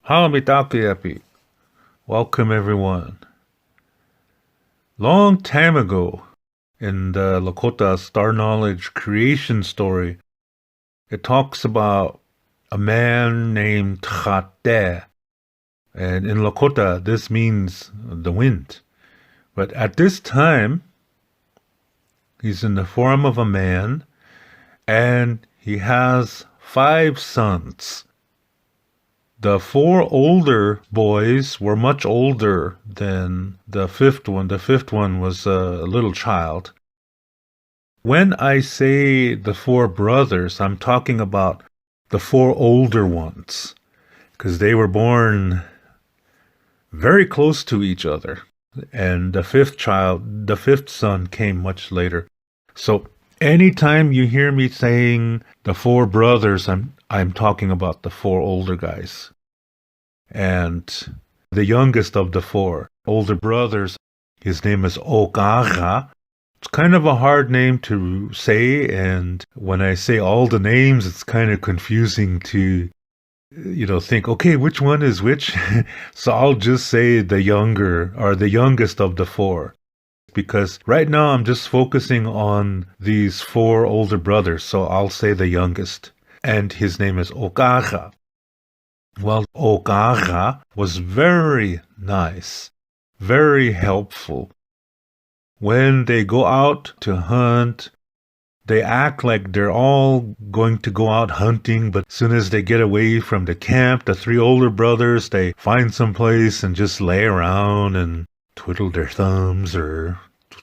Halamitakuyapi. Welcome everyone. Long time ago, in the Lakota Star Knowledge creation story, it talks about a man named Chatu. And in Lakota, this means the wind. But at this time, he's in the form of a man, and he has 5 sons. The 4 older boys were much older than the 5th one. The 5th one was a little child. When I say the 4 brothers, I'm talking about the 4 older ones, because they were born very close to each other. And the 5th son came much later. So anytime you hear me saying the 4 brothers, I'm talking about the 4 older guys. And the youngest of the 4 older brothers, his name is Okaga. It's kind of a hard name to say, and when I say all the names, it's kind of confusing to, think, okay, which one is which? So I'll just say the younger, or the youngest of the 4. Because right now I'm just focusing on these 4 older brothers, so I'll say the youngest. And his name is Okaga. Well, Okaga was very nice, very helpful. When they go out to hunt, they act like they're all going to go out hunting, but as soon as they get away from the camp, the 3 older brothers, they find some place and just lay around and twiddle their thumbs or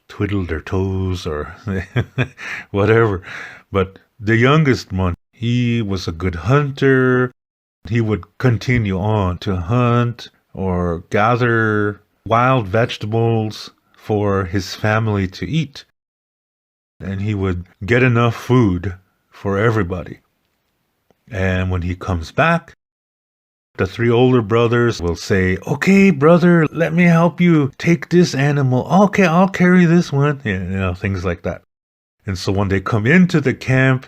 twiddle their toes or whatever. But the youngest one, he was a good hunter. He would continue on to hunt or gather wild vegetables for his family to eat. And he would get enough food for everybody. And when he comes back, the 3 older brothers will say, okay, brother, let me help you take this animal. Okay, I'll carry this one. Things like that. And so when they come into the camp,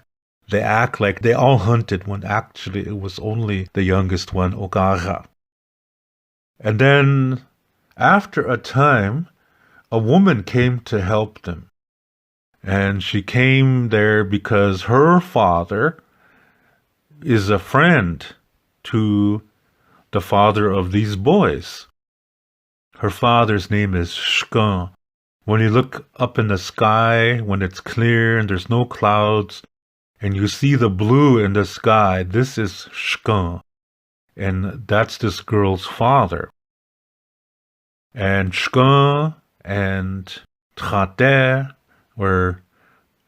they act like they all hunted when actually it was only the youngest one, Okaga. And then, after a time, a woman came to help them. And she came there because her father is a friend to the father of these boys. Her father's name is Shkan. When you look up in the sky, when it's clear and there's no clouds, and you see the blue in the sky, this is Shkan. And that's this girl's father. And Shkan and Chatu were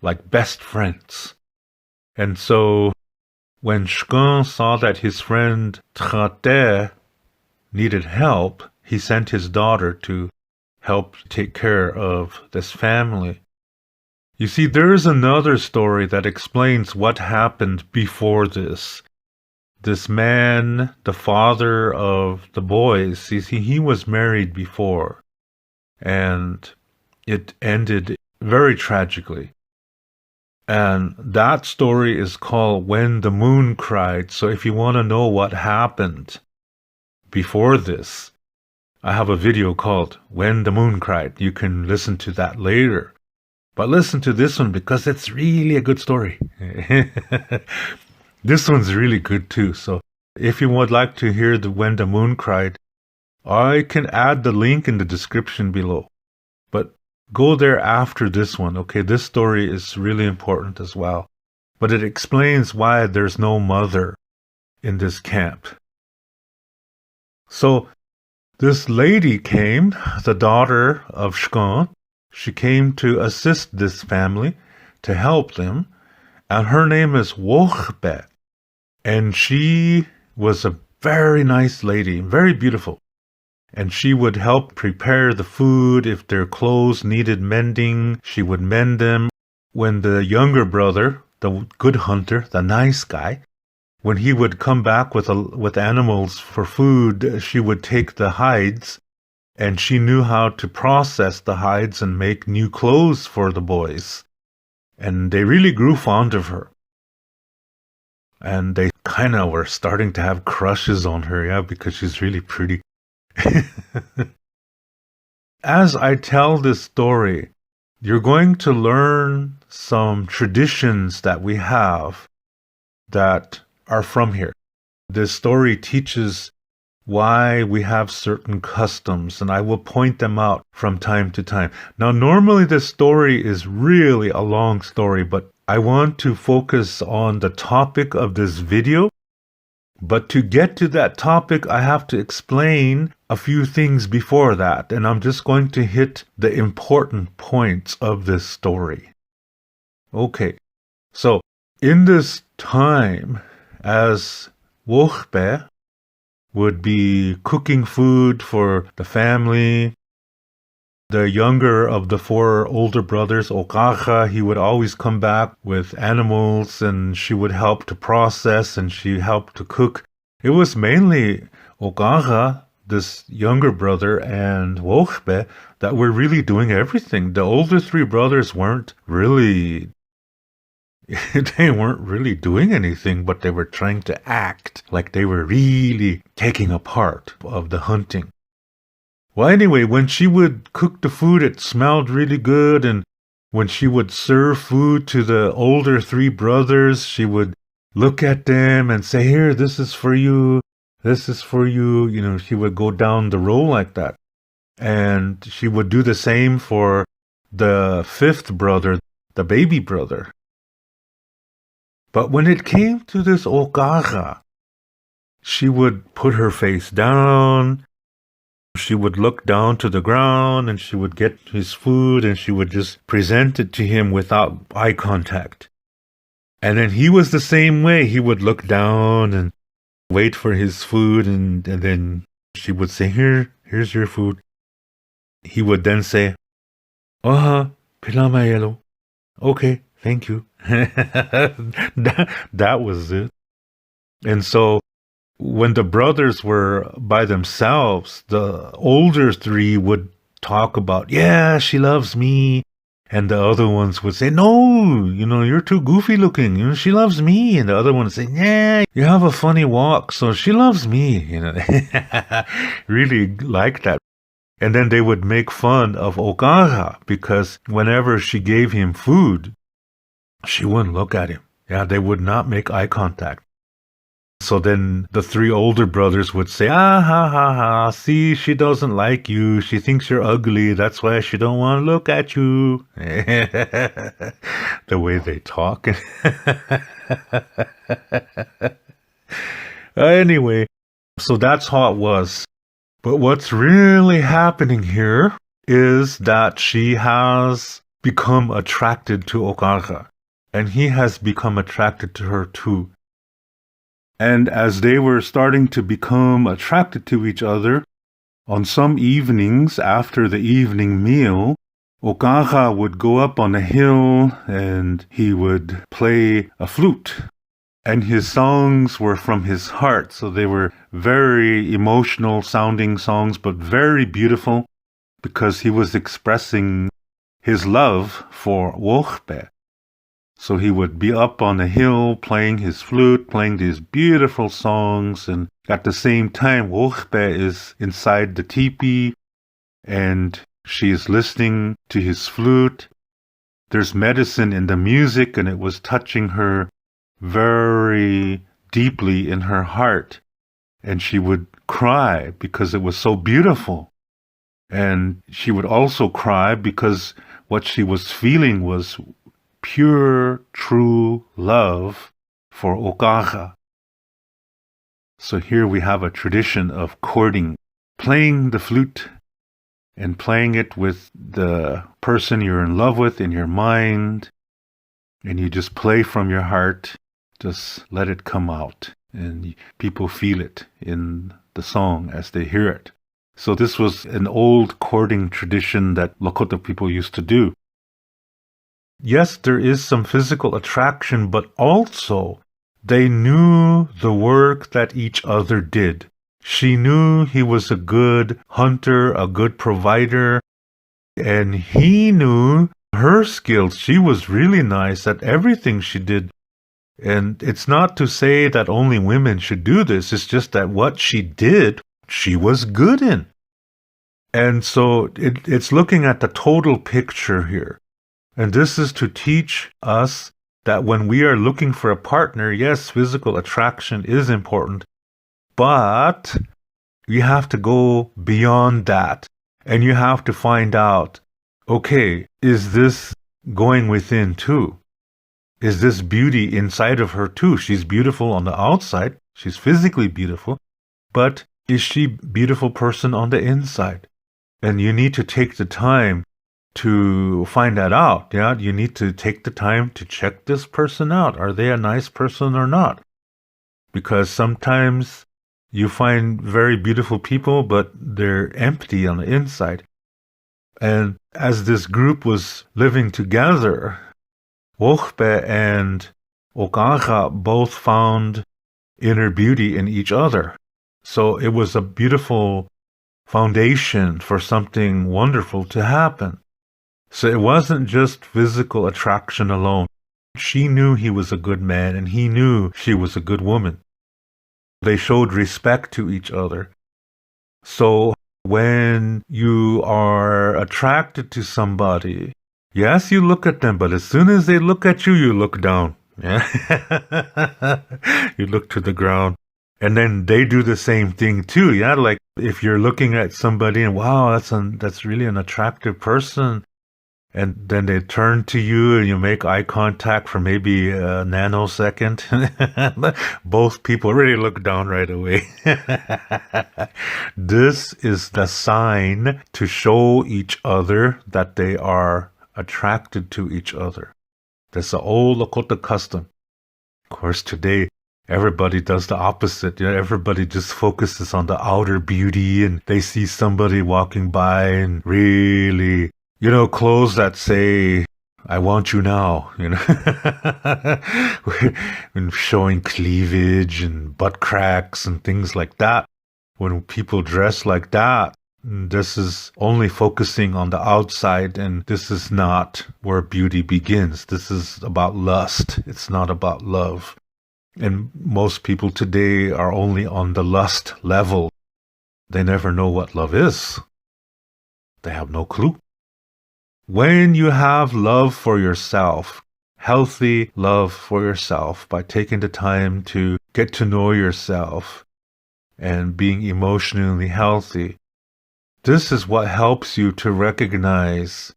like best friends. And so when Shkan saw that his friend Chatu needed help, he sent his daughter to help take care of this family. You see, there is another story that explains what happened before this. This man, the father of the boys, he was married before. And it ended very tragically. And that story is called When the Moon Cried. So if you want to know what happened before this, I have a video called When the Moon Cried. You can listen to that later. But listen to this one because it's really a good story. This one's really good too. So if you would like to hear the When the Moon Cried, I can add the link in the description below. But go there after this one, okay? This story is really important as well. But it explains why there's no mother in this camp. So this lady came, the daughter of Shkan. She came to assist this family, to help them. And her name is Wochbe. And she was a very nice lady, very beautiful. And she would help prepare the food. If their clothes needed mending, she would mend them. When the younger brother, the good hunter, the nice guy, when he would come back with animals for food, she would take the hides, and she knew how to process the hides and make new clothes for the boys. And they really grew fond of her. And they kind of were starting to have crushes on her, yeah, because she's really pretty. As I tell this story, you're going to learn some traditions that we have that are from here. This story teaches why we have certain customs, and I will point them out from time to time. Now, normally this story is really a long story, but I want to focus on the topic of this video. But to get to that topic, I have to explain a few things before that, and I'm just going to hit the important points of this story. Okay, so in this time, as Wochbe would be cooking food for the family, the younger of the 4 older brothers, Okaga, he would always come back with animals, and she would help to process and she helped to cook. It was mainly Okaga, this younger brother, and Wochbe that were really doing everything. The older 3 brothers weren't really doing anything, but they were trying to act like they were really taking a part of the hunting. Well, anyway, when she would cook the food, it smelled really good. And when she would serve food to the older 3 brothers, she would look at them and say, "Here, this is for you. This is for you." You know, she would go down the row like that. And she would do the same for the 5th brother, the baby brother. But when it came to this Okaga, she would put her face down. She would look down to the ground and she would get his food and she would just present it to him without eye contact. And then he was the same way. He would look down and wait for his food, and then she would say, here's your food. He would then say, pilama yellow. Okay, thank you. that was it. And so when the brothers were by themselves, the older 3 would talk about, "Yeah, she loves me." And the other ones would say, "No, you're too goofy looking. She loves me." And the other one would say, "Yeah, you have a funny walk, so she loves me." Really like that. And then they would make fun of Okaga because whenever she gave him food, she wouldn't look at him. Yeah, they would not make eye contact. So then the 3 older brothers would say, "Ah, ha, ha, ha, see, she doesn't like you. She thinks you're ugly. That's why she don't want to look at you." The way they talk. Anyway, so that's how it was. But what's really happening here is that she has become attracted to Okaga, and he has become attracted to her too. And as they were starting to become attracted to each other, on some evenings after the evening meal, Okaga would go up on a hill and he would play a flute. And his songs were from his heart, so they were very emotional sounding songs, but very beautiful because he was expressing his love for Wochbe. So he would be up on a hill playing his flute, playing these beautiful songs, and at the same time, Wochbe is inside the teepee, and she is listening to his flute. There's medicine in the music, and it was touching her very deeply in her heart, and she would cry because it was so beautiful. And she would also cry because what she was feeling was pure, true love for Okaga. So here we have a tradition of courting, playing the flute and playing it with the person you're in love with in your mind, and you just play from your heart, just let it come out, and people feel it in the song as they hear it. So this was an old courting tradition that Lakota people used to do. Yes, there is some physical attraction, but also they knew the work that each other did. She knew he was a good hunter, a good provider, and he knew her skills. She was really nice at everything she did. And it's not to say that only women should do this. It's just that what she did, she was good in. And so it's looking at the total picture here. And this is to teach us that when we are looking for a partner, yes, physical attraction is important, but you have to go beyond that. And you have to find out, okay, is this going within too? Is this beauty inside of her too? She's beautiful on the outside. She's physically beautiful. But is she a beautiful person on the inside? And you need to take the time to find that out. Yeah, you need to take the time to check this person out. Are they a nice person or not? Because sometimes you find very beautiful people, but they're empty on the inside. And as this group was living together, Wochbe and Okaga both found inner beauty in each other. So it was a beautiful foundation for something wonderful to happen. So it wasn't just physical attraction alone. She knew he was a good man, and he knew she was a good woman. They showed respect to each other. So when you are attracted to somebody, yes, you look at them, but as soon as they look at you, you look down. Yeah. You look to the ground. And then they do the same thing too. Yeah, like if you're looking at somebody and wow, that's really an attractive person. And then they turn to you and you make eye contact for maybe a nanosecond. Both people really look down right away. This is the sign to show each other that they are attracted to each other. That's the old Lakota custom. Of course, today, everybody does the opposite. You know, everybody just focuses on the outer beauty, and they see somebody walking by and really, clothes that say, I want you now, and showing cleavage and butt cracks and things like that. When people dress like that, this is only focusing on the outside, and this is not where beauty begins. This is about lust. It's not about love. And most people today are only on the lust level. They never know what love is. They have no clue. When you have love for yourself, healthy love for yourself, by taking the time to get to know yourself and being emotionally healthy, this is what helps you to recognize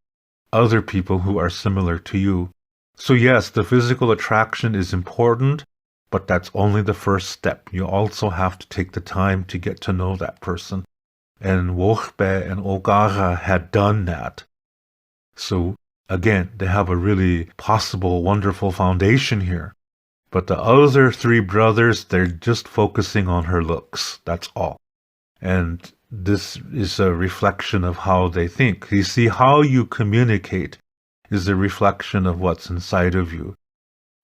other people who are similar to you. So yes, the physical attraction is important, but that's only the first step. You also have to take the time to get to know that person. And Wochbe and Ogara had done that. So again, they have a really possible, wonderful foundation here. But the other three brothers, they're just focusing on her looks. That's all. And this is a reflection of how they think. You see, how you communicate is a reflection of what's inside of you.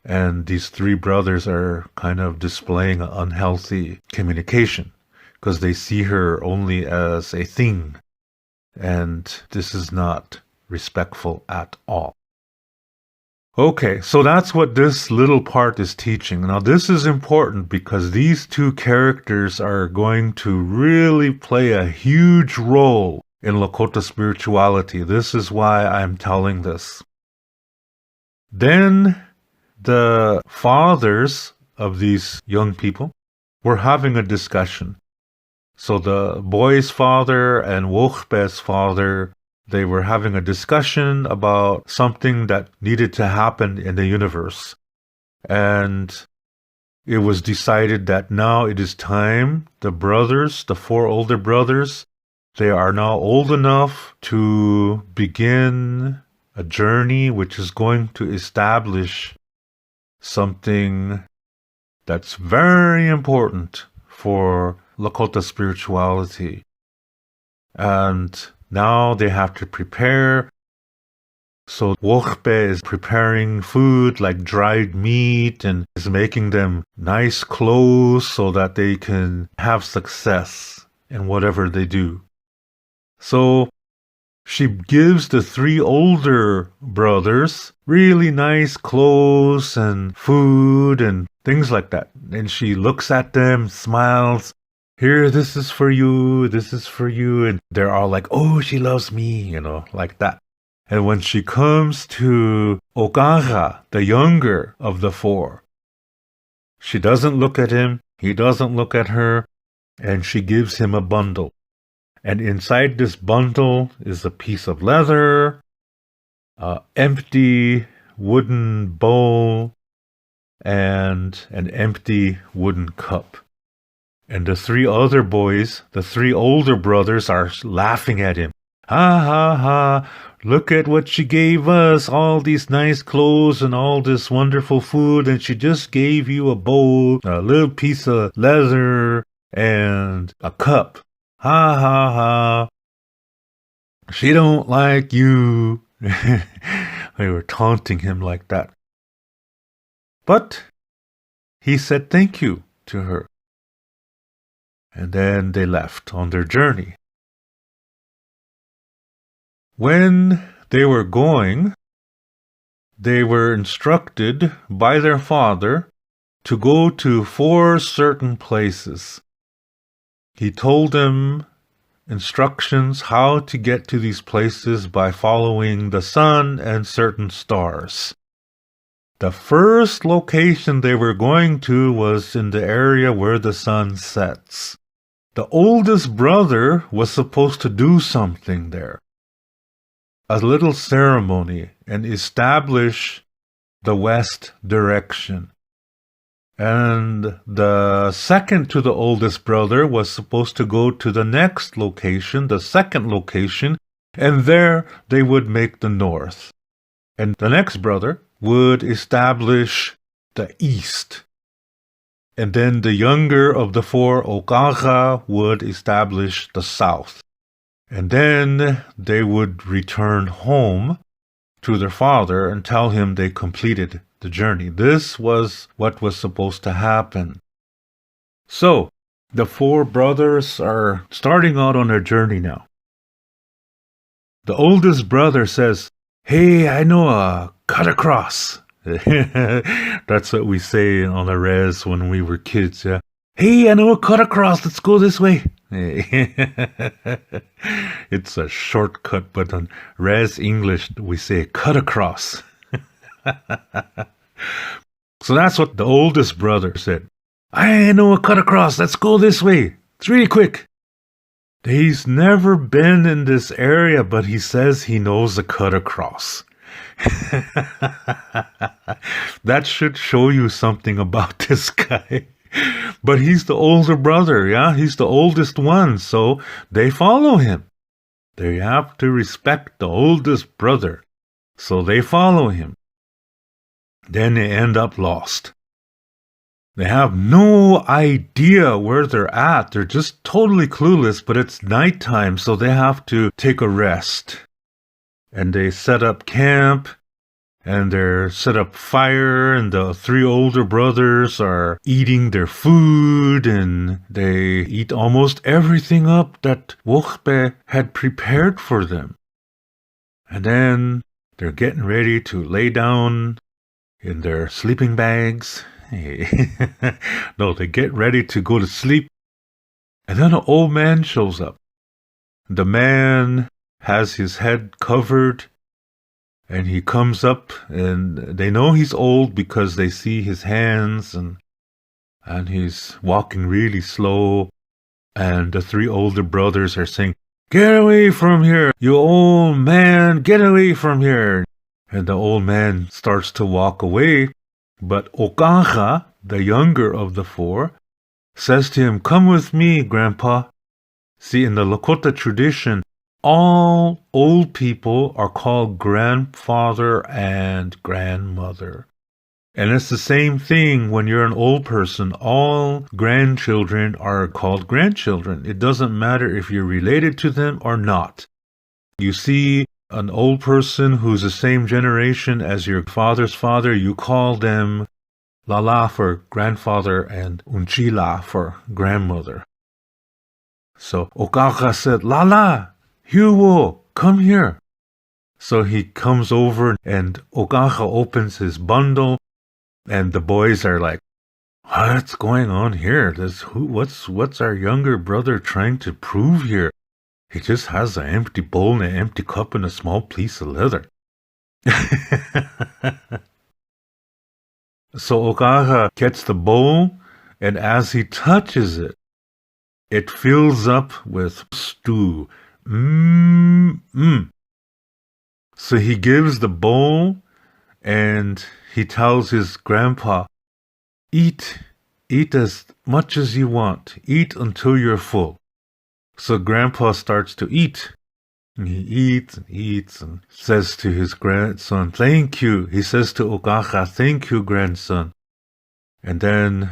And these three brothers are kind of displaying an unhealthy communication because they see her only as a thing. And this is not respectful at all. Okay, so that's what this little part is teaching. Now, this is important because these two characters are going to really play a huge role in Lakota spirituality. This is why I'm telling this. Then the fathers of these young people were having a discussion. So the boy's father and Wochbe's father, they were having a discussion about something that needed to happen in the universe. And it was decided that now it is time. The brothers, the four older brothers, they are now old enough to begin a journey which is going to establish something that's very important for Lakota spirituality. And now they have to prepare. So Wochbe is preparing food like dried meat and is making them nice clothes so that they can have success in whatever they do. So she gives the 3 older brothers really nice clothes and food and things like that. And she looks at them, smiles. Here, this is for you, this is for you. And they're all like, oh, she loves me, like that. And when she comes to Okaga, the younger of the 4, she doesn't look at him, he doesn't look at her, and she gives him a bundle. And inside this bundle is a piece of leather, an empty wooden bowl, and an empty wooden cup. And the 3 other boys, the 3 older brothers, are laughing at him. Ha ha ha, look at what she gave us, all these nice clothes and all this wonderful food, and she just gave you a bowl, a little piece of leather, and a cup. Ha ha ha. She don't like you. They were taunting him like that. But he said thank you to her. And then they left on their journey. When they were going, they were instructed by their father to go to 4 certain places. He told them instructions how to get to these places by following the sun and certain stars. The first location they were going to was in the area where the sun sets. The oldest brother was supposed to do something there. A little ceremony and establish the west direction. And the second to the oldest brother was supposed to go to the next location, the second location, and there they would make the north. And the next brother would establish the east. And then the younger of the 4, Okaga, would establish the south. And then they would return home to their father and tell him they completed the journey. This was what was supposed to happen. So, the 4 brothers are starting out on their journey now. The oldest brother says, hey, I know a cut across. That's what we say on the res when we were kids, yeah. Hey, I know a cut across, let's go this way. It's a shortcut, but on res English we say cut across. So that's what the oldest brother said. I know a cut across, let's go this way. It's really quick. He's never been in this area, but he says he knows a cut across. That should show you something about this guy. But he's the older brother, yeah? He's the oldest one, so they follow him. They have to respect the oldest brother, so they follow him. Then they end up lost. They have no idea where they're at. They're just totally clueless, but it's nighttime, so they have to take a rest. And they set up camp, and they set up fire, and the 3 older brothers are eating their food, and they eat almost everything up that Wokbe had prepared for them. And then they're getting ready to lay down in their sleeping bags. No, they get ready to go to sleep. And then an old man shows up. The man has his head covered, and he comes up, and they know he's old because they see his hands, and he's walking really slow. And the 3 older brothers are saying, get away from here, you old man, get away from here. And the old man starts to walk away, but Okaga, the younger of the 4, says to him, come with me, Grandpa. See, in the Lakota tradition, all old people are called grandfather and grandmother. And it's the same thing when you're an old person. All grandchildren are called grandchildren. It doesn't matter if you're related to them or not. You see an old person who's the same generation as your father's father, you call them Lala for grandfather and Unchila for grandmother. So Okaga said, Lala, Huwo, come here. So he comes over and Okaha opens his bundle and the boys are like, what's going on here? What's our younger brother trying to prove here? He just has an empty bowl and an empty cup and a small piece of leather. So Okaha gets the bowl, and as he touches it, it fills up with stew. So he gives the bowl, and he tells his grandpa, eat as much as you want. Eat until you're full. So grandpa starts to eat. And he eats and says to his grandson, thank you. He says to Okaha, thank you, grandson. And then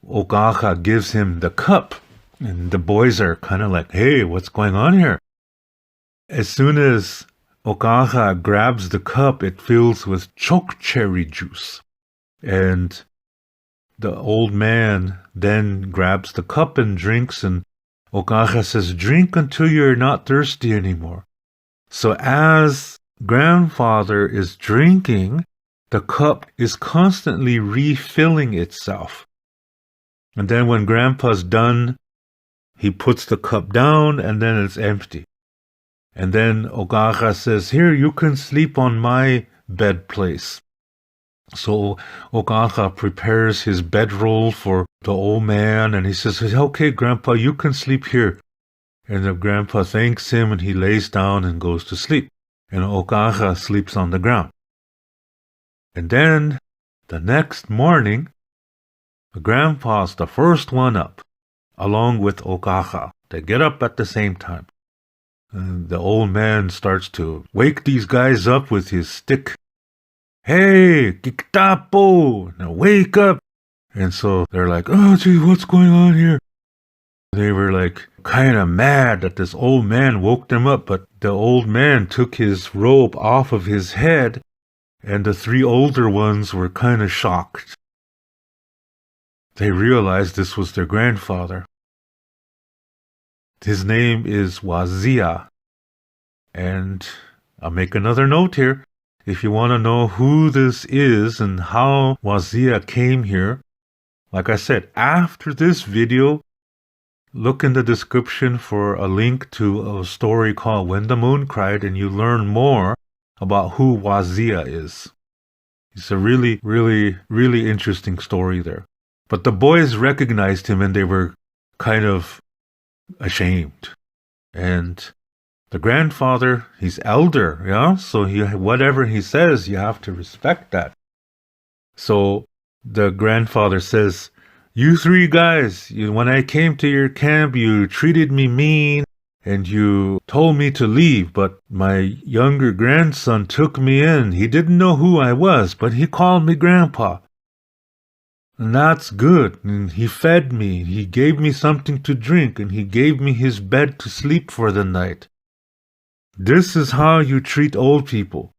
Okaha gives him the cup. And the boys are kind of like, hey, what's going on here? As soon as Okaha grabs the cup, it fills with chokecherry juice. And the old man then grabs the cup and drinks, and Okaha says, drink until you're not thirsty anymore. So as grandfather is drinking, the cup is constantly refilling itself. And then when grandpa's done, he puts the cup down and then it's empty. And then Okaha says, here, you can sleep on my bed place. So Okaha prepares his bedroll for the old man, and he says, okay, Grandpa, you can sleep here. And the grandpa thanks him, and he lays down and goes to sleep. And Okaha sleeps on the ground. And then, the next morning, the grandpa's the first one up, along with Okaha. They get up at the same time. And the old man starts to wake these guys up with his stick. Hey, Kiktapo, now wake up. And so they're like, oh, gee, what's going on here? They were like kind of mad that this old man woke them up, but the old man took his robe off of his head, and the three older ones were kind of shocked. They realized this was their grandfather. His name is Wazia. And I'll make another note here. If you want to know who this is and how Wazia came here, like I said, after this video, look in the description for a link to a story called When the Moon Cried, and you learn more about who Wazia is. It's a really, really, really interesting story there. But the boys recognized him and they were kind of ashamed. And the grandfather, he's elder, yeah? So whatever he says, you have to respect that. So the grandfather says, you three guys, when I came to your camp, you treated me mean and you told me to leave, but my younger grandson took me in. He didn't know who I was, but he called me Grandpa. And that's good. And he fed me. He gave me something to drink, and he gave me his bed to sleep for the night. This is how you treat old people.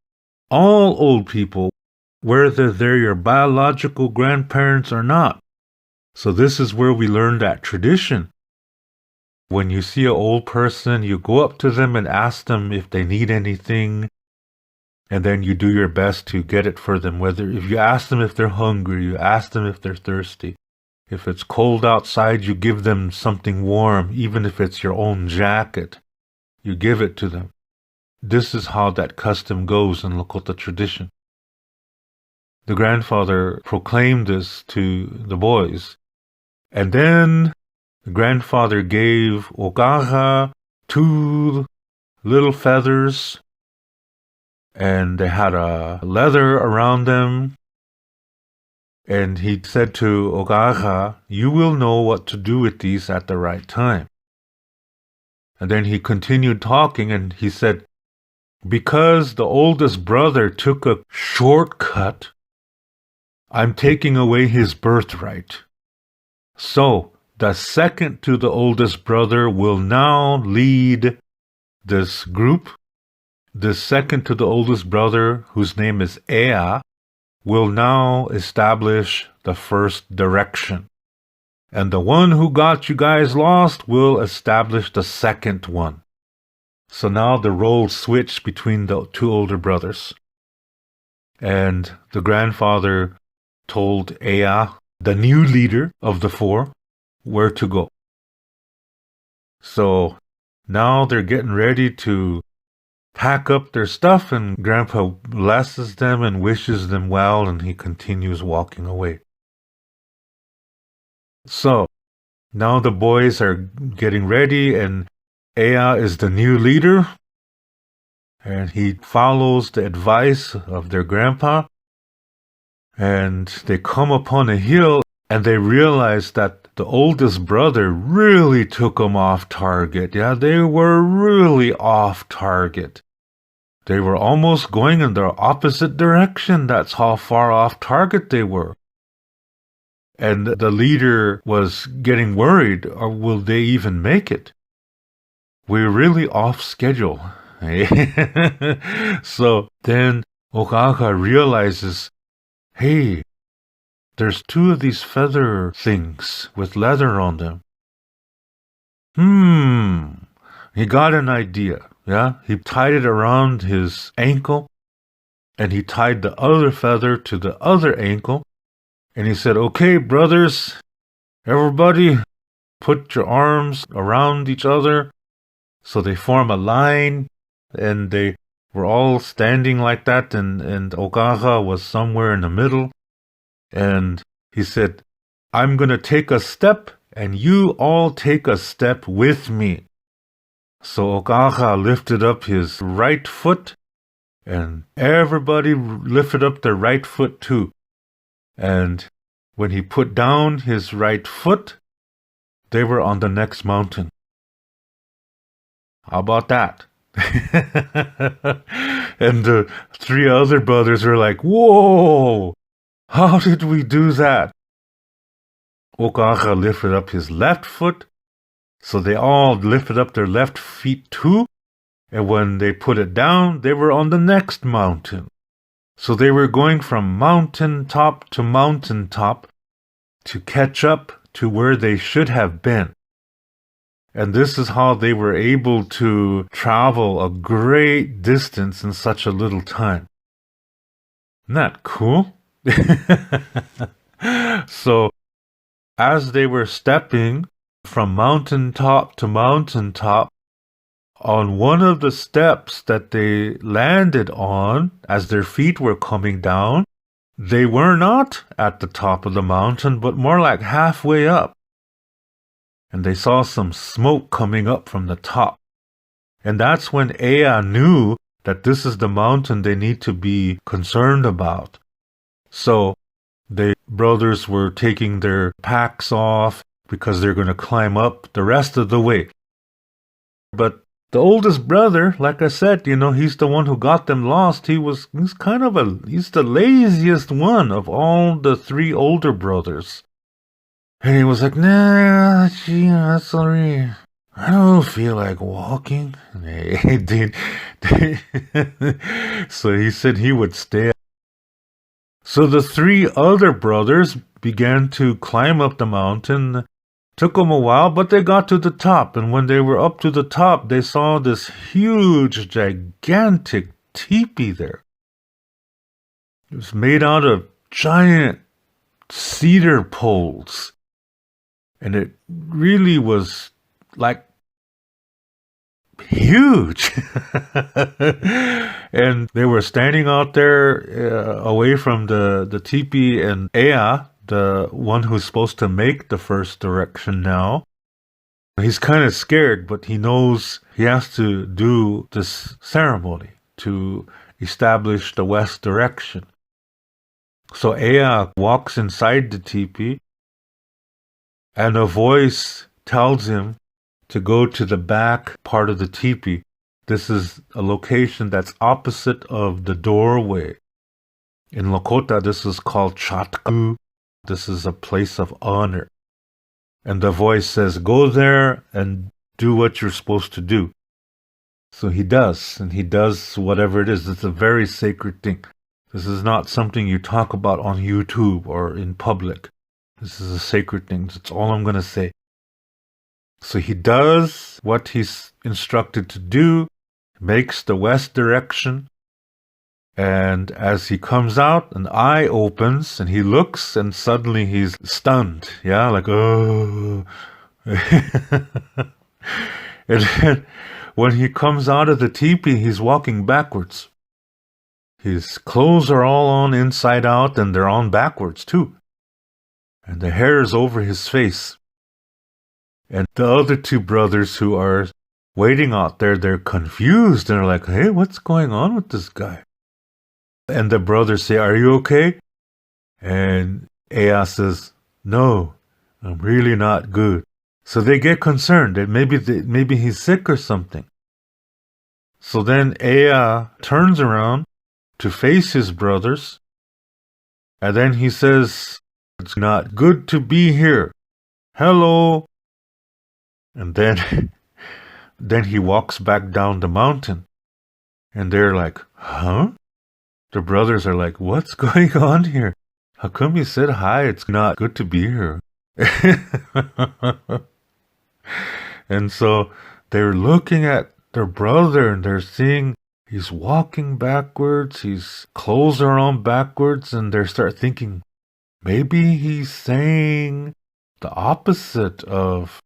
All old people, whether they're your biological grandparents or not. So this is where we learn that tradition. When you see an old person, you go up to them and ask them if they need anything, and then you do your best to get it for them. Whether if you ask them if they're hungry, you ask them if they're thirsty. If it's cold outside, you give them something warm, even if it's your own jacket. You give it to them. This is how that custom goes in Lakota tradition. The grandfather proclaimed this to the boys. And then the grandfather gave Okaha 2 little feathers, and they had a leather around them. And he said to Okaha, you will know what to do with these at the right time. And then he continued talking, and he said, because the oldest brother took a shortcut, I'm taking away his birthright. So, the second to the oldest brother will now lead this group. The second to the oldest brother, whose name is Ea, will now establish the first direction. And the one who got you guys lost will establish the second one. So now the roles switch between the two older brothers. And the grandfather told Ea, the new leader of the four, where to go. So now they're getting ready to pack up their stuff, and Grandpa blesses them and wishes them well, and he continues walking away. So now the boys are getting ready, and Ea is the new leader, and he follows the advice of their grandpa, and they come upon a hill, and they realize that the oldest brother really took them off target. Yeah, they were really off target. They were almost going in the opposite direction. That's how far off target they were. And the leader was getting worried, or will they even make it? We're really off schedule. So then Okaka realizes, hey, there's two of these feather things with leather on them. He got an idea. Yeah, he tied it around his ankle, and he tied the other feather to the other ankle, and he said, okay, brothers, everybody put your arms around each other. So they form a line, and they were all standing like that, and Okaka was somewhere in the middle. And he said, I'm going to take a step, and you all take a step with me. So Okaka lifted up his right foot, and everybody lifted up their right foot too. And when he put down his right foot, they were on the next mountain. How about that? And the three other brothers were like, whoa, how did we do that? Okaka lifted up his left foot, so they all lifted up their left feet too, and when they put it down, they were on the next mountain. So they were going from mountain top to mountain top to catch up to where they should have been. And this is how they were able to travel a great distance in such a little time. Isn't that cool? So, as they were stepping from mountaintop to mountaintop, on one of the steps that they landed on, as their feet were coming down, they were not at the top of the mountain, but more like halfway up. And they saw some smoke coming up from the top. And that's when Ea knew that this is the mountain they need to be concerned about. So the brothers were taking their packs off because they're going to climb up the rest of the way. But the oldest brother, like I said, he's the one who got them lost. He's the laziest one of all the three older brothers. And he was like, nah, sorry, I don't feel like walking. So he said he would stay. So the three other brothers began to climb up the mountain. Took them a while, but they got to the top. And when they were up to the top, they saw this huge, gigantic teepee there. It was made out of giant cedar poles. And it really was like huge. And they were standing out there away from the teepee, and Ea, the one who's supposed to make the first direction now, he's kind of scared, but he knows he has to do this ceremony to establish the west direction. So Ea walks inside the teepee, and a voice tells him to go to the back part of the teepee. This is a location that's opposite of the doorway. In Lakota, this is called Chatu. This is a place of honor. And the voice says, go there and do what you're supposed to do. So he does, and he does whatever it is. It's a very sacred thing. This is not something you talk about on YouTube or in public. This is a sacred thing. That's all I'm going to say. So he does what he's instructed to do, makes the west direction. And as he comes out, an eye opens and he looks and suddenly he's stunned. Yeah, like, oh. And then when he comes out of the teepee, he's walking backwards. His clothes are all on inside out and they're on backwards too. And the hair is over his face. And the other two brothers who are waiting out there, they're confused. And they're like, hey, what's going on with this guy? And the brothers say, are you okay? And Ea says, no, I'm really not good. So they get concerned that maybe he's sick or something. So then Ea turns around to face his brothers. And then he says, it's not good to be here. Hello. And then he walks back down the mountain. And they're like, huh? The brothers are like, what's going on here? How come you said hi? It's not good to be here. And so they're looking at their brother and they're seeing he's walking backwards, his clothes are on backwards, and they start thinking, maybe he's saying the opposite of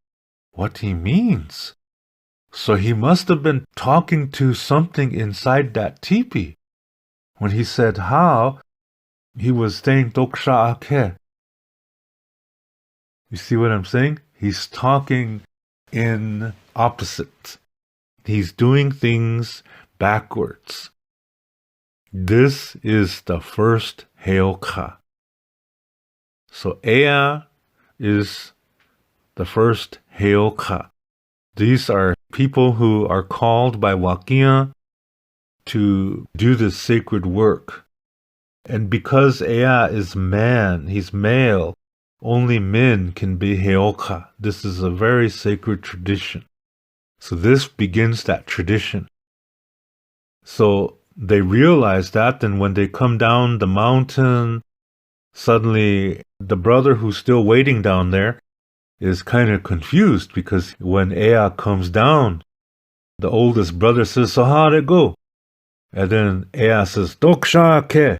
what he means. So he must have been talking to something inside that teepee. When he said how, he was saying Doksha Ake. You see what I'm saying? He's talking in opposite. He's doing things backwards. This is the first Heoka. So Ea is the first Heoka. These are people who are called by Wakia to do this sacred work. And because Ea is man, he's male, only men can be Heoka. This is a very sacred tradition. So this begins that tradition. So they realize that, and when they come down the mountain, suddenly the brother who's still waiting down there is kind of confused, because when Ea comes down, the oldest brother says, so how'd it go? And then Ea says, Doksha ke.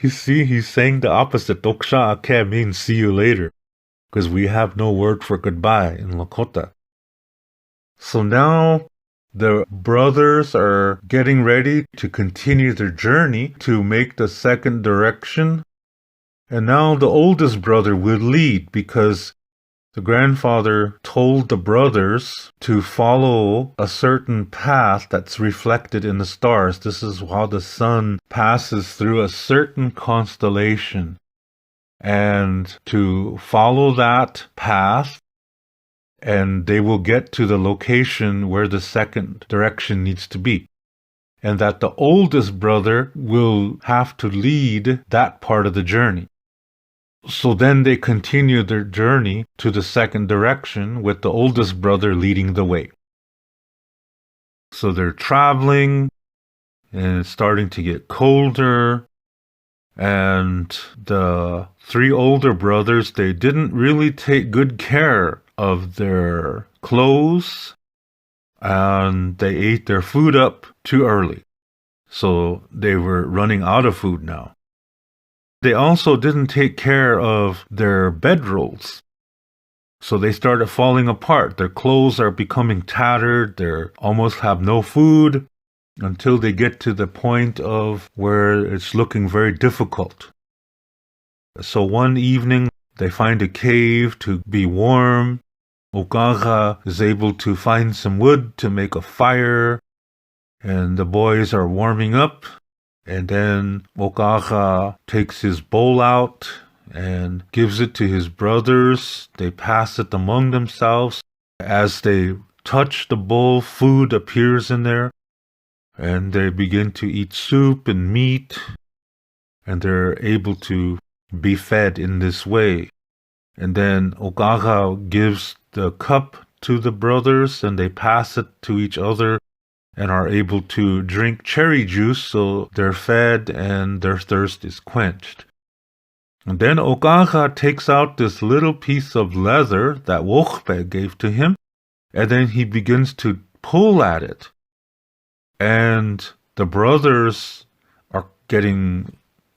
You see, he's saying the opposite. Doksha ke means see you later, because we have no word for goodbye in Lakota. So now the brothers are getting ready to continue their journey to make the second direction. And now the oldest brother will lead, because the grandfather told the brothers to follow a certain path that's reflected in the stars. This is how the sun passes through a certain constellation. And to follow that path, and they will get to the location where the second direction needs to be. And that the oldest brother will have to lead that part of the journey. So then they continue their journey to the second direction with the oldest brother leading the way. So they're traveling, and it's starting to get colder. And the three older brothers, they didn't really take good care of their clothes, and they ate their food up too early. So they were running out of food now. They also didn't take care of their bedrolls. So they started falling apart. Their clothes are becoming tattered. They almost have no food until they get to the point of where it's looking very difficult. So one evening, they find a cave to be warm. Okaga is able to find some wood to make a fire, and the boys are warming up. And then Okaga takes his bowl out and gives it to his brothers. They pass it among themselves. As they touch the bowl, food appears in there. And they begin to eat soup and meat. And they're able to be fed in this way. And then Okaga gives the cup to the brothers, and they pass it to each other, and are able to drink cherry juice, so they're fed and their thirst is quenched. And then Okaga takes out this little piece of leather that Wokpe gave to him, And then he begins to pull at it. And the brothers are getting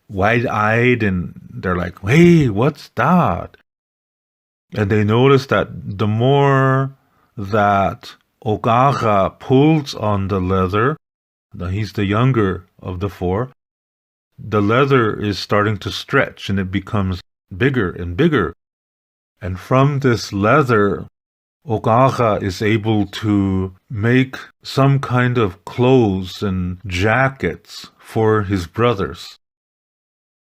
wide-eyed and they're like, hey, what's that? And they notice that the more that Ogaga pulls on the leather, he's the younger of the four, the leather is starting to stretch and it becomes bigger and bigger. And from this leather, Ogaga is able to make some kind of clothes and jackets for his brothers,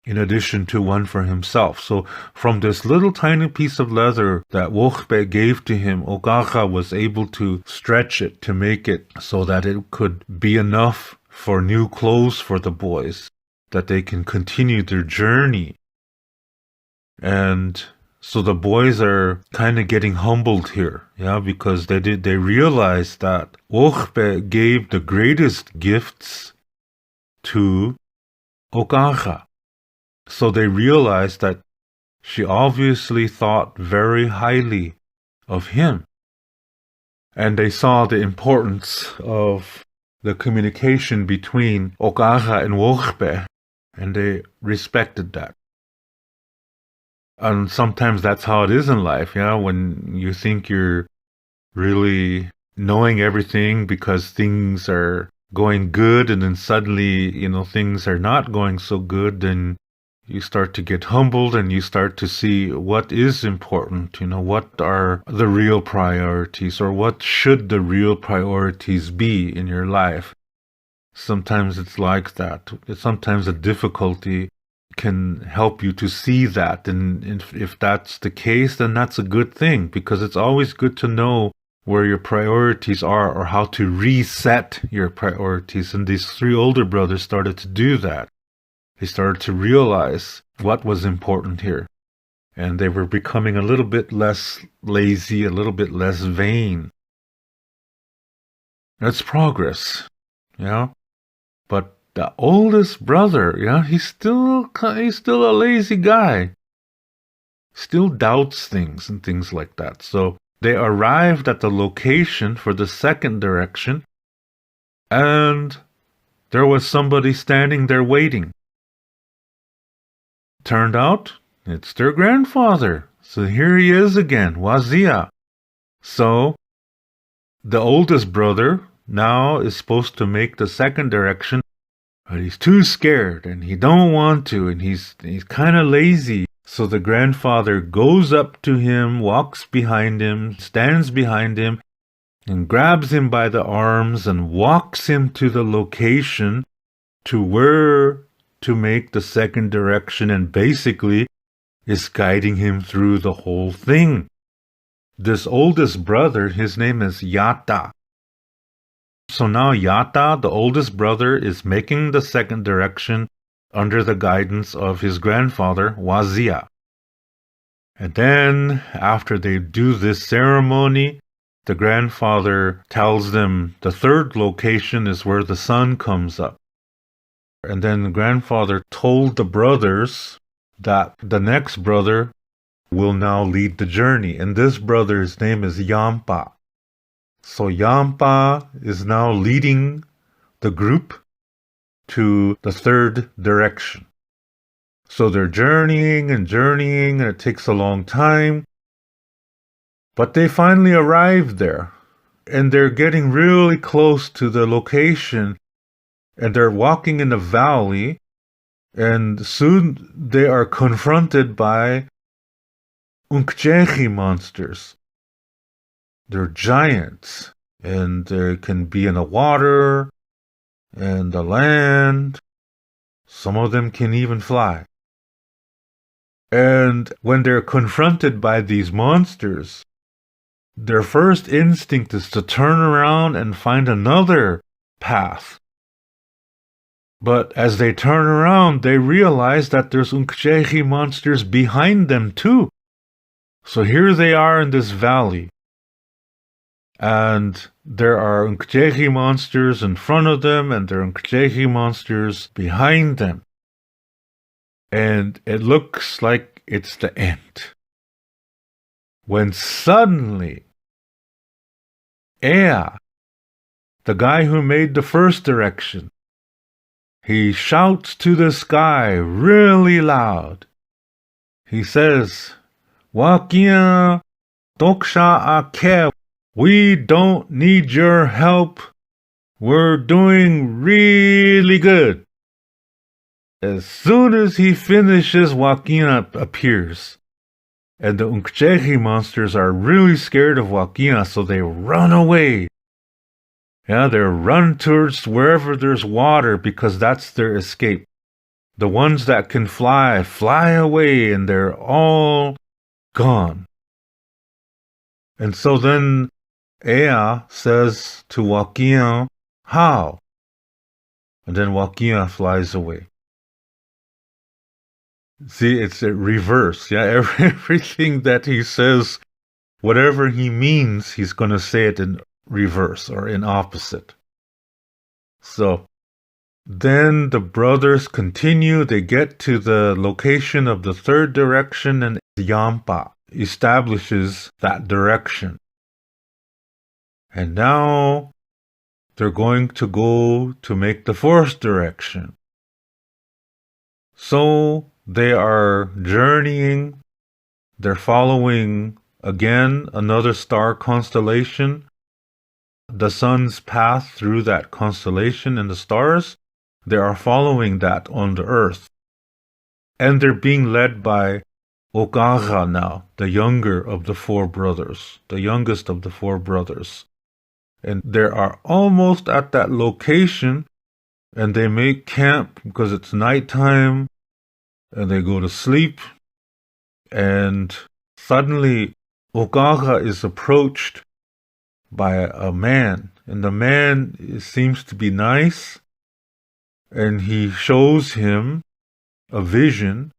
in addition to one for himself. So from this little tiny piece of leather that Wochbe gave to him, Ogaga was able to stretch it to make it so that it could be enough for new clothes for the boys, that they can continue their journey. And so the boys are kind of getting humbled here, because they realized that Wochbe gave the greatest gifts to Ogaga. So they realized that she obviously thought very highly of him. And they saw the importance of the communication between Ogaga and Wochbe, and they respected that. And sometimes that's how it is in life, when you think you're really knowing everything because things are going good, and then suddenly, things are not going so good, then you start to get humbled and you start to see what is important, what are the real priorities, or what should the real priorities be in your life. Sometimes it's like that. Sometimes the difficulty can help you to see that. And if that's the case, then that's a good thing, because it's always good to know where your priorities are or how to reset your priorities. And these three older brothers started to do that. They started to realize what was important here. And they were becoming a little bit less lazy, a little bit less vain. That's progress, But the oldest brother, he's still a lazy guy. Still doubts things and things like that. So they arrived at the location for the second direction, and there was somebody standing there waiting. Turned out, it's their grandfather. So here he is again, Wazia. So the oldest brother now is supposed to make the second direction, but he's too scared and he don't want to, and he's kind of lazy. So the grandfather goes up to him, walks behind him, stands behind him, and grabs him by the arms and walks him to the location to where to make the second direction, and basically is guiding him through the whole thing. This oldest brother, his name is Yata. So now Yata, the oldest brother, is making the second direction under the guidance of his grandfather, Wazia. And then, after they do this ceremony, the grandfather tells them the third location is where the sun comes up. And then the grandfather told the brothers that the next brother will now lead the journey. And this brother's name is Yampa. So Yampa is now leading the group to the third direction. So they're journeying, and it takes a long time. But they finally arrived there, and they're getting really close to the location, and they're walking in a valley, and soon they are confronted by Unkchechi monsters. They're giants, and they can be in the water and the land. Some of them can even fly. And when they're confronted by these monsters, their first instinct is to turn around and find another path. But as they turn around, they realize that there's Unkchechi monsters behind them too. So here they are in this valley. And there are Unkchechi monsters in front of them, and there are Unkchechi monsters behind them. And it looks like it's the end. When suddenly, Ea, the guy who made the first direction, he shouts to the sky really loud. He says, Wakia Doksha Ake, we don't need your help. We're doing really good. As soon as he finishes, Wakia appears. And the Unkchehi monsters are really scared of Wakia, so they run away. Yeah, they run towards wherever there's water because that's their escape. The ones that can fly, fly away, and they're all gone. And so then Ea says to Wakia, how? And then Wakia flies away. See, it's a reverse. Yeah, everything that he says, whatever he means, he's going to say it in reverse or in opposite. So then the brothers continue. They get to the location of the third direction, and Yampa establishes that direction. And now they're going to go to make the fourth direction. So they are journeying. They're following, again, another star constellation. The sun's path through that constellation and the stars, they are following that on the earth. And they're being led by Okaga now, the younger of the four brothers, the youngest of the four brothers. And they are almost at that location, and they make camp because it's nighttime, and they go to sleep. And suddenly, Okaga is approached by a man, and the man seems to be nice, and he shows him a vision,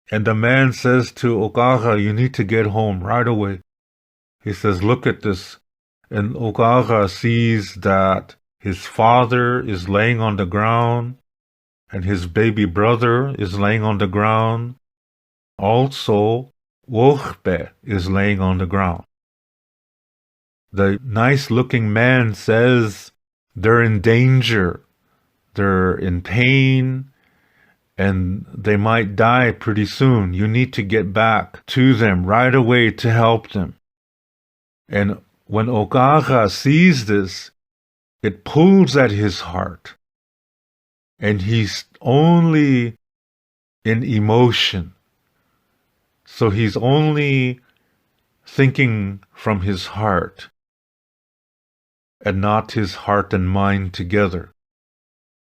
and the man says to Okaga, you need to get home right away. He says, look at this. And Okaga sees that his father is laying on the ground, and his baby brother is laying on the ground. Also, Wochbe is laying on the ground. The nice-looking man says they're in danger, they're in pain, and they might die pretty soon. You need to get back to them right away to help them. And when Okaga sees this, it pulls at his heart. And he's only in emotion. So he's only thinking from his heart, and not his heart and mind together.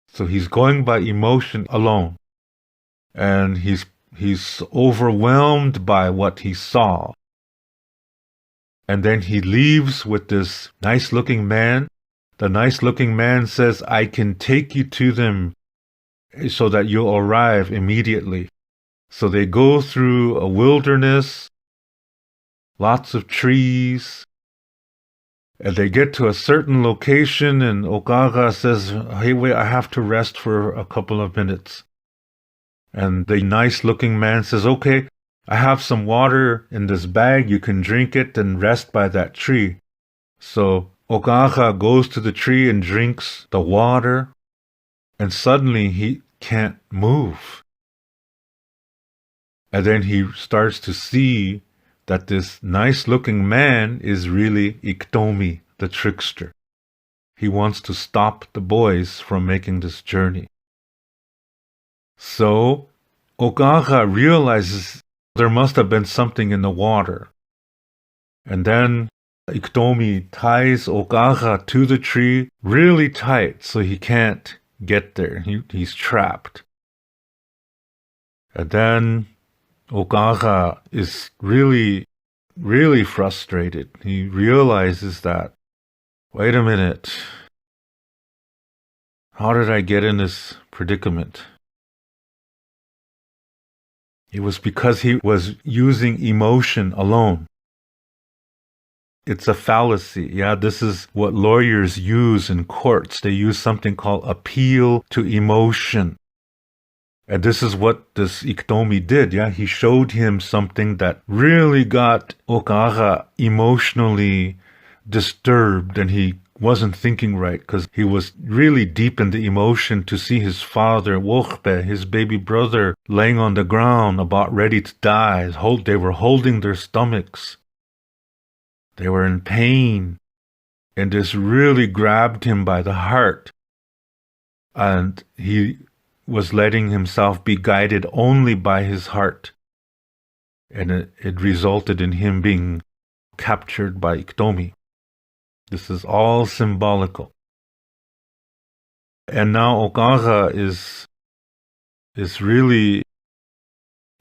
So he's going by emotion alone. And he's overwhelmed by what he saw. And then he leaves with this nice-looking man. The nice-looking man says, I can take you to them so that you'll arrive immediately. So they go through a wilderness, lots of trees, and they get to a certain location, and Okaga says, hey, wait, I have to rest for a couple of minutes. And the nice-looking man says, okay, I have some water in this bag. You can drink it and rest by that tree. So Okaga goes to the tree and drinks the water, and suddenly he can't move. And then he starts to see that this nice-looking man is really Iktomi, the trickster. He wants to stop the boys from making this journey. So Okaga realizes there must have been something in the water. And then Iktomi ties Okaga to the tree really tight so he can't get there. He's trapped. And then Okaga is really, really frustrated. He realizes that, wait a minute, how did I get in this predicament? It was because he was using emotion alone. It's a fallacy. Yeah, this is what lawyers use in courts. They use something called appeal to emotion. And this is what this Iktomi did. Yeah, he showed him something that really got Okaga emotionally disturbed and he wasn't thinking right because he was really deep in the emotion to see his father, Wochbe, his baby brother, laying on the ground about ready to die. They were holding their stomachs. They were in pain. And this really grabbed him by the heart. And he was letting himself be guided only by his heart. And it resulted in him being captured by Iktomi. This is all symbolical. And now Okaga is really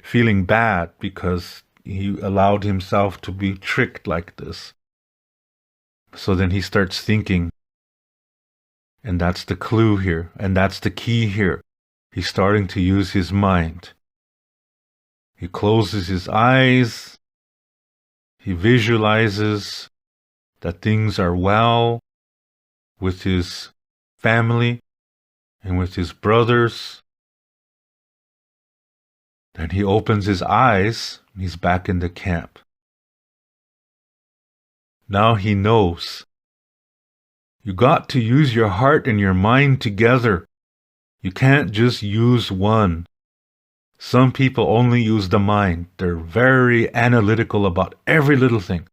feeling bad because he allowed himself to be tricked like this. So then he starts thinking, and that's the clue here, and that's the key here. He's starting to use his mind. He closes his eyes. He visualizes that things are well with his family and with his brothers. Then he opens his eyes, and he's back in the camp. Now he knows. You got to use your heart and your mind together. You can't just use one. Some people only use the mind. They're very analytical about every little thing.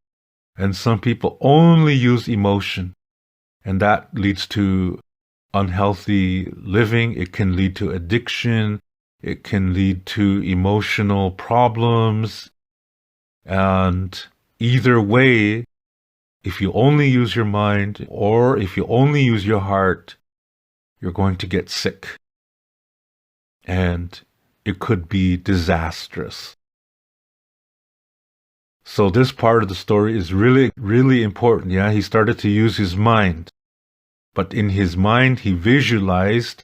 And some people only use emotion. And that leads to unhealthy living. It can lead to addiction. It can lead to emotional problems. And either way, if you only use your mind or if you only use your heart, you're going to get sick. And it could be disastrous. So this part of the story is really, really important. Yeah, he started to use his mind. But in his mind, he visualized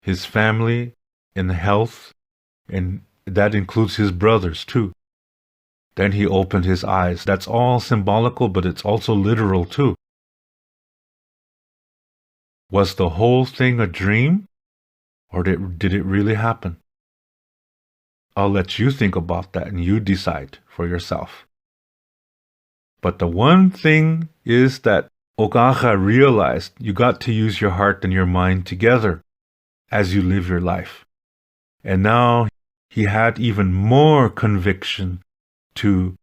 his family in health, and that includes his brothers too. Then he opened his eyes. That's all symbolical, but it's also literal too. Was the whole thing a dream? Or did it really happen? I'll let you think about that and you decide for yourself. But the one thing is that Okaga realized you got to use your heart and your mind together as you live your life. And now he had even more conviction to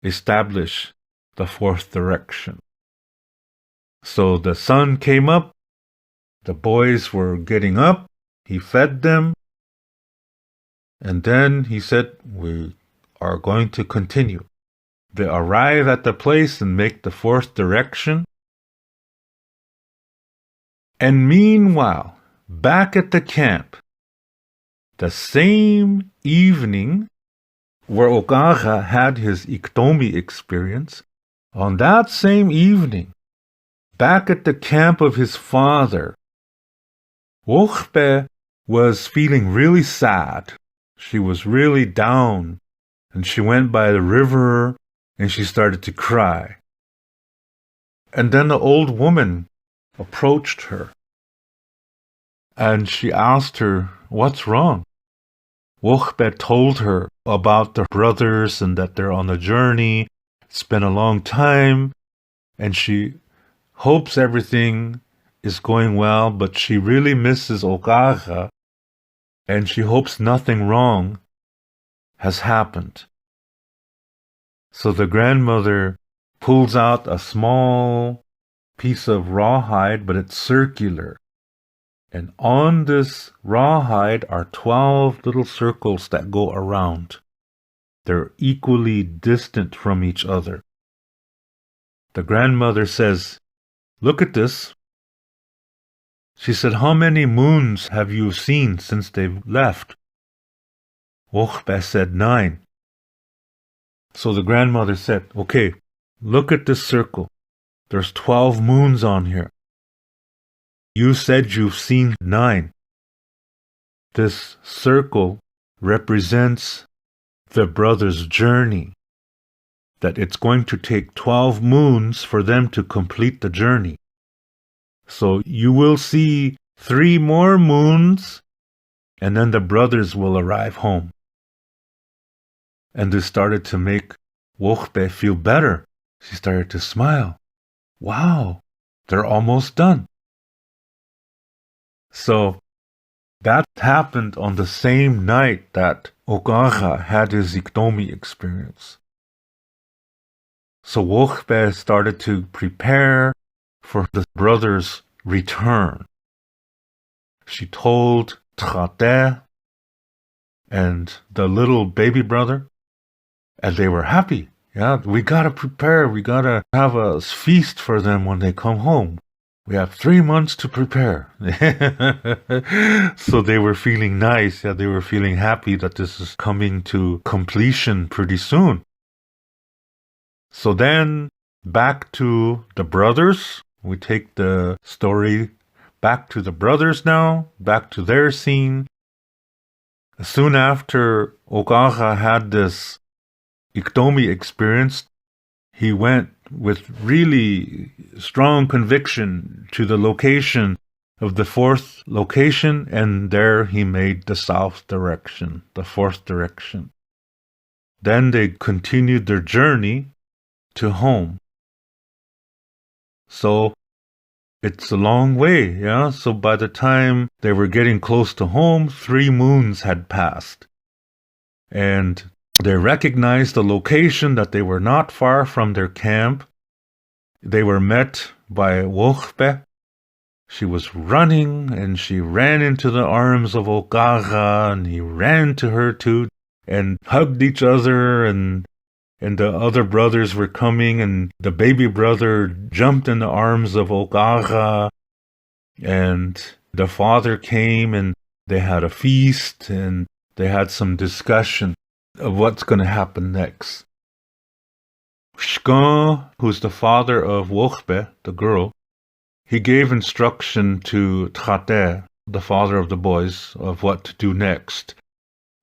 establish the fourth direction. So the sun came up, the boys were getting up, he fed them, and then he said, we are going to continue. They arrive at the place and make the fourth direction. And meanwhile, back at the camp, the same evening where Okaga had his Iktomi experience, on that same evening, back at the camp of his father, Wochbe was feeling really sad. She was really down, and she went by the river and she started to cry. And then the old woman approached her and she asked her, "What's wrong?" Wochbe told her about the brothers and that they're on a journey. It's been a long time, and she hopes everything is going well, but she really misses Okaga, and she hopes nothing wrong has happened. So the grandmother pulls out a small piece of rawhide, but it's circular. And on this rawhide are 12 little circles that go around. They're equally distant from each other. The grandmother says, "Look at this." She said, "How many moons have you seen since they've left?" Wochbe said, 9. So the grandmother said, "Okay, look at this circle. There's 12 moons on here. You said you've seen 9. This circle represents the brothers' journey, that it's going to take 12 moons for them to complete the journey. So you will see 3 more moons, and then the brothers will arrive home." And this started to make Wochbe feel better. She started to smile. wow, they're almost done. So that happened on the same night that Ogaga had his Iktomi experience. So Wochbe started to prepare for the brother's return. She told Trate and the little baby brother, and they were happy. Yeah, we gotta prepare. We gotta have a feast for them when they come home. We have 3 months to prepare. So they were feeling nice. Yeah, they were feeling happy that this is coming to completion pretty soon. So then back to the brothers. We take the story back to the brothers now, back to their scene. Soon after Ogaga had this Iktomi experience, he went with really strong conviction to the location of the fourth location, and there he made the south direction, the fourth direction. Then they continued their journey to home. So it's a long way, yeah? So by the time they were getting close to home, 3 moons had passed. And they recognized the location, that they were not far from their camp. They were met by Wochbe. She was running, and she ran into the arms of Ogaga, and he ran to her too, and hugged each other, and the other brothers were coming, and the baby brother jumped in the arms of Ogaga, and the father came, and they had a feast, and they had some discussion of what's going to happen next. Shkan, who's the father of Wochbe, the girl, he gave instruction to Trate, the father of the boys, of what to do next.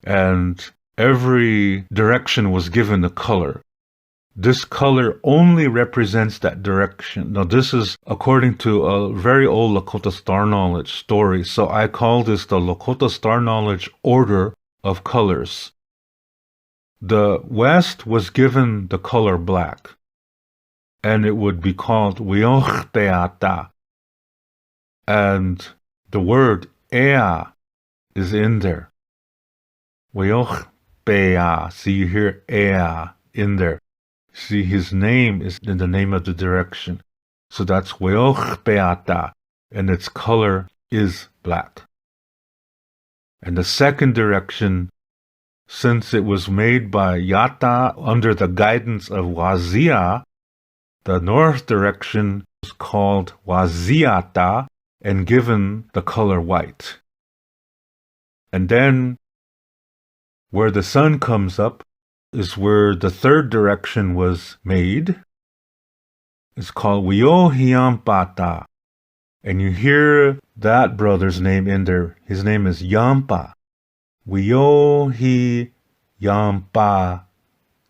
And every direction was given a color. This color only represents that direction. Now, this is according to a very old Lakota Star Knowledge story. So I call this the Lakota Star Knowledge order of colors. The West was given the color black, and it would be called Wioch-Beata. And the word Ea is in there. Wioch-Bea. See, you hear Ea in there. See, his name is in the name of the direction. So that's Wioch-Beata, and its color is black. And the second direction, since it was made by Yata under the guidance of Wazia, the north direction was called Waziata and given the color white. And then where the sun comes up is where the third direction was made. It's called Wiohiampata. And you hear that brother's name in there. His name is Yampa. Wiohiampa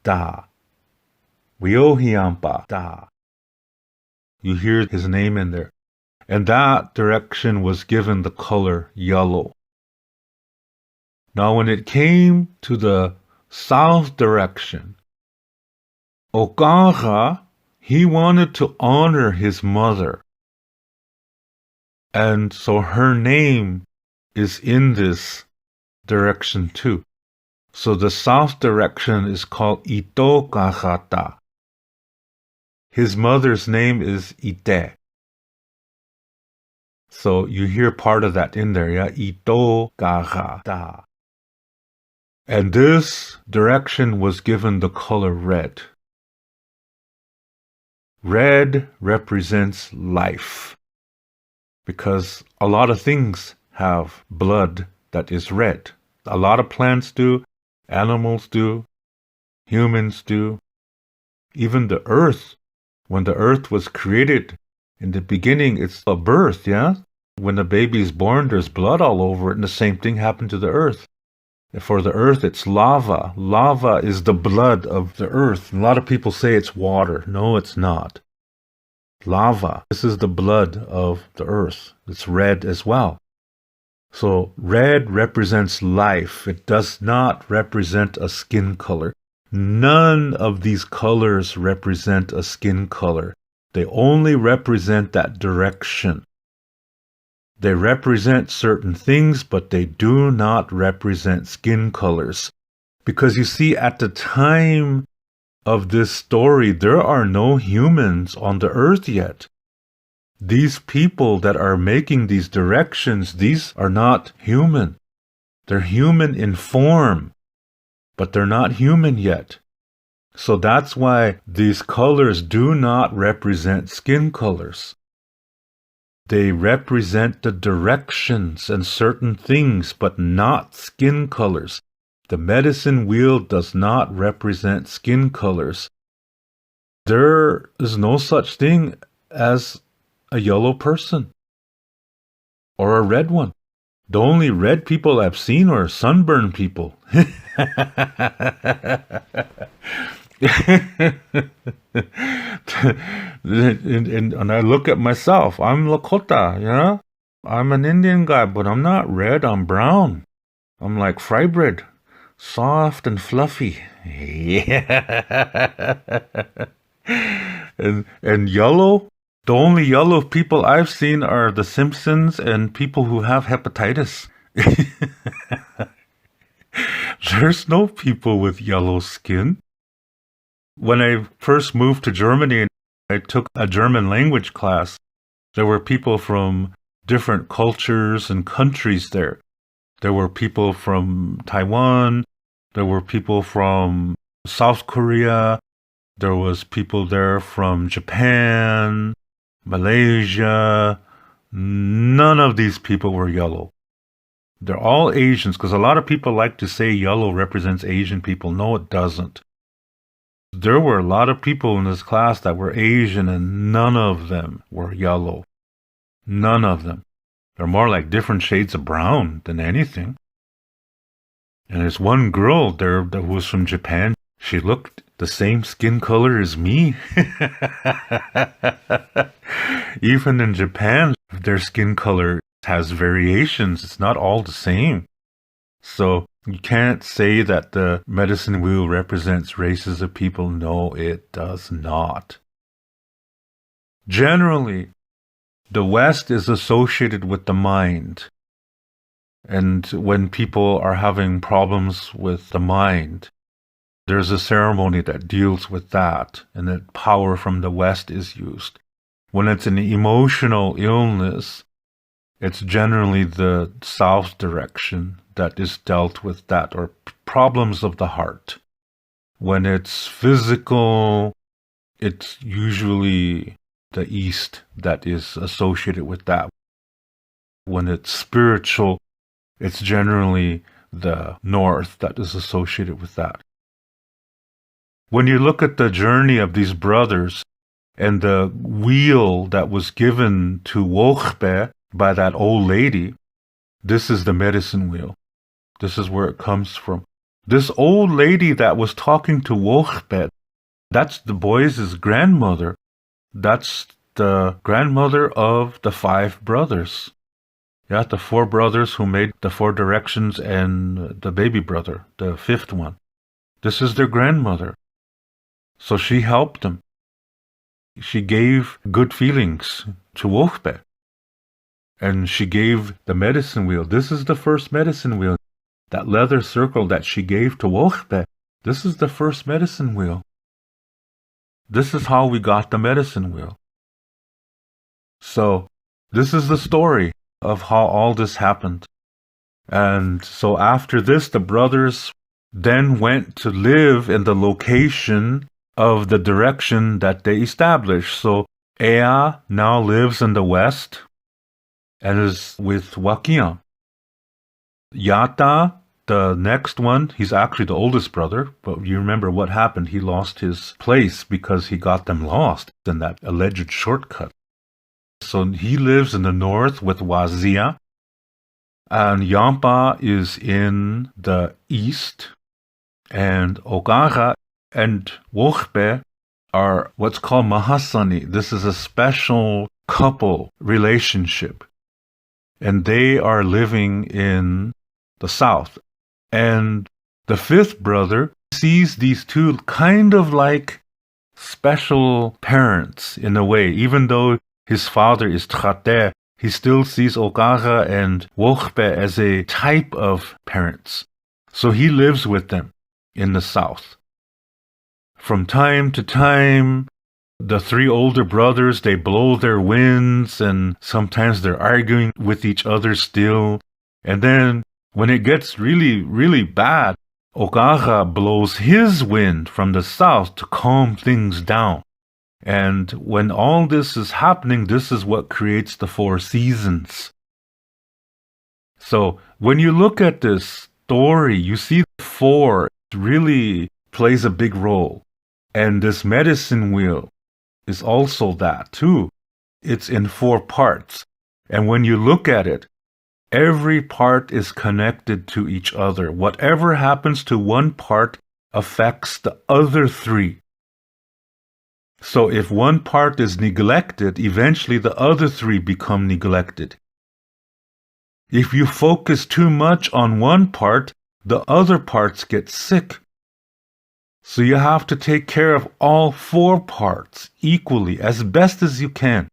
da. Wiohiampa da. You hear his name in there. And that direction was given the color yellow. Now when it came to the south direction, Ogaga, he wanted to honor his mother. And so her name is in this direction too. So the south direction is called Itokagata. His mother's name is Ite. So you hear part of that in there, yeah? Itokagata. And this direction was given the color red. Red represents life, because a lot of things have blood that is red. A lot of plants do, animals do, humans do. Even the earth, when the earth was created, in the beginning it's a birth, yeah? When a baby is born, there's blood all over it, and the same thing happened to the earth. For the earth, it's lava. Lava is the blood of the earth. A lot of people say it's water. No, it's not. Lava. This is the blood of the earth. It's red as well. So red represents life. It does not represent a skin color. None of these colors represent a skin color. They only represent that direction. They represent certain things, but they do not represent skin colors. Because you see, at the time of this story, there are no humans on the earth yet. These people that are making these directions, these are not human. They're human in form, but they're not human yet. So that's why these colors do not represent skin colors. They represent the directions and certain things, but not skin colors. The medicine wheel does not represent skin colors. There is no such thing as a yellow person or a red one. The only red people I've seen are sunburned people. And I look at myself. I'm Lakota, yeah? I'm an Indian guy, but I'm not red. I'm brown. I'm like fry bread. Soft and fluffy. Yeah. And yellow? The only yellow people I've seen are the Simpsons and people who have hepatitis. There's no people with yellow skin. When I first moved to Germany, I took a German language class. There were people from different cultures and countries there. There were people from Taiwan. There were people from South Korea. There was people there from Japan, Malaysia. None of these people were yellow. They're all Asians, because a lot of people like to say yellow represents Asian people. No, it doesn't. There were a lot of people in this class that were Asian, and none of them were yellow. None of them. They're more like different shades of brown than anything. And there's one girl there that was from Japan. She looked the same skin color as me. Even in Japan, their skin color has variations. It's not all the same. So you can't say that the medicine wheel represents races of people. No, it does not. Generally, the West is associated with the mind. And when people are having problems with the mind, there's a ceremony that deals with that, and that power from the West is used. When it's an emotional illness, it's generally the South direction that is dealt with that, or problems of the heart. When it's physical, it's usually the East that is associated with that. When it's spiritual, it's generally the North that is associated with that. When you look at the journey of these brothers and the wheel that was given to Wochbe by that old lady, this is the medicine wheel. This is where it comes from. This old lady that was talking to Wochbe, that's the boys' grandmother. That's the grandmother of the 5 brothers. Yeah, the 4 brothers who made the 4 directions and the baby brother, the 5th one. This is their grandmother. So she helped them. She gave good feelings to Wochbe. And she gave the medicine wheel. This is the first medicine wheel. That leather circle that she gave to Wochbe, this is the first medicine wheel. This is how we got the medicine wheel. So, this is the story of how all this happened. And so after this, the brothers then went to live in the location of the direction that they established. So Ea now lives in the west and is with Wakian. Yata, the next one, he's actually the oldest brother, but you remember what happened. He lost his place because he got them lost in that alleged shortcut. So he lives in the north with Wazia, and Yampa is in the east, and Ogaga and Wochbe are what's called Mahasani. This is a special couple relationship, and they are living in the south. And the 5th brother sees these two kind of like special parents in a way. Even though his father is Chate, he still sees Ogaga and Wochbe as a type of parents. So he lives with them in the south. From time to time, the three older brothers, they blow their winds, and sometimes they're arguing with each other still. And then when it gets really, really bad, Ogaga blows his wind from the south to calm things down. And when all this is happening, this is what creates the 4 seasons. So when you look at this story, you see the 4 really plays a big role. And this medicine wheel is also that too. It's in 4 parts. And when you look at it, every part is connected to each other. Whatever happens to one part affects the other 3. So if one part is neglected, eventually the other 3 become neglected. If you focus too much on one part, the other parts get sick. So you have to take care of all 4 parts equally, as best as you can.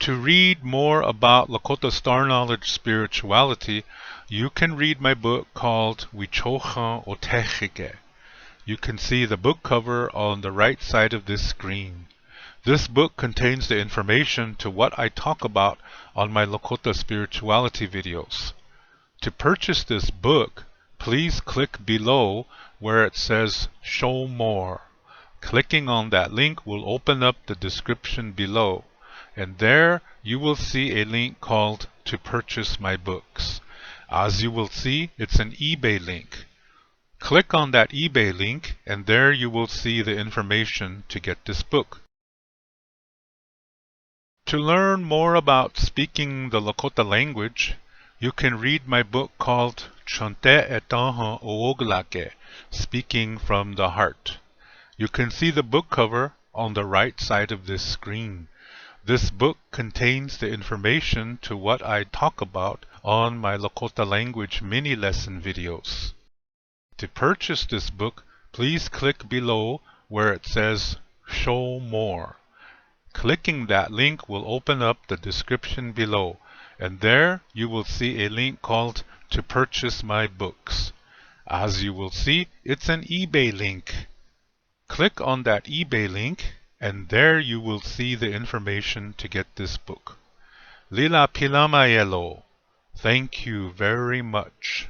To read more about Lakota Star Knowledge spirituality, you can read my book called Wichocha Otechike. You can see the book cover on the right side of this screen. This book contains the information to what I talk about on my Lakota spirituality videos. To purchase this book, please click below where it says Show More. Clicking on that link will open up the description below, and there you will see a link called To Purchase My Books. As you will see, it's an eBay link. Click on that eBay link, and there you will see the information to get this book. To learn more about speaking the Lakota language, you can read my book called Chante Etaha Ooglake, Speaking from the Heart. You can see the book cover on the right side of this screen. This book contains the information to what I talk about on my Lakota language mini lesson videos. To purchase this book, please click below where it says Show More. Clicking that link will open up the description below, and there you will see a link called To Purchase My Books. As you will see, it's an eBay link. Click on that eBay link, and there you will see the information to get this book. Lila Pilamayelo. Thank you very much.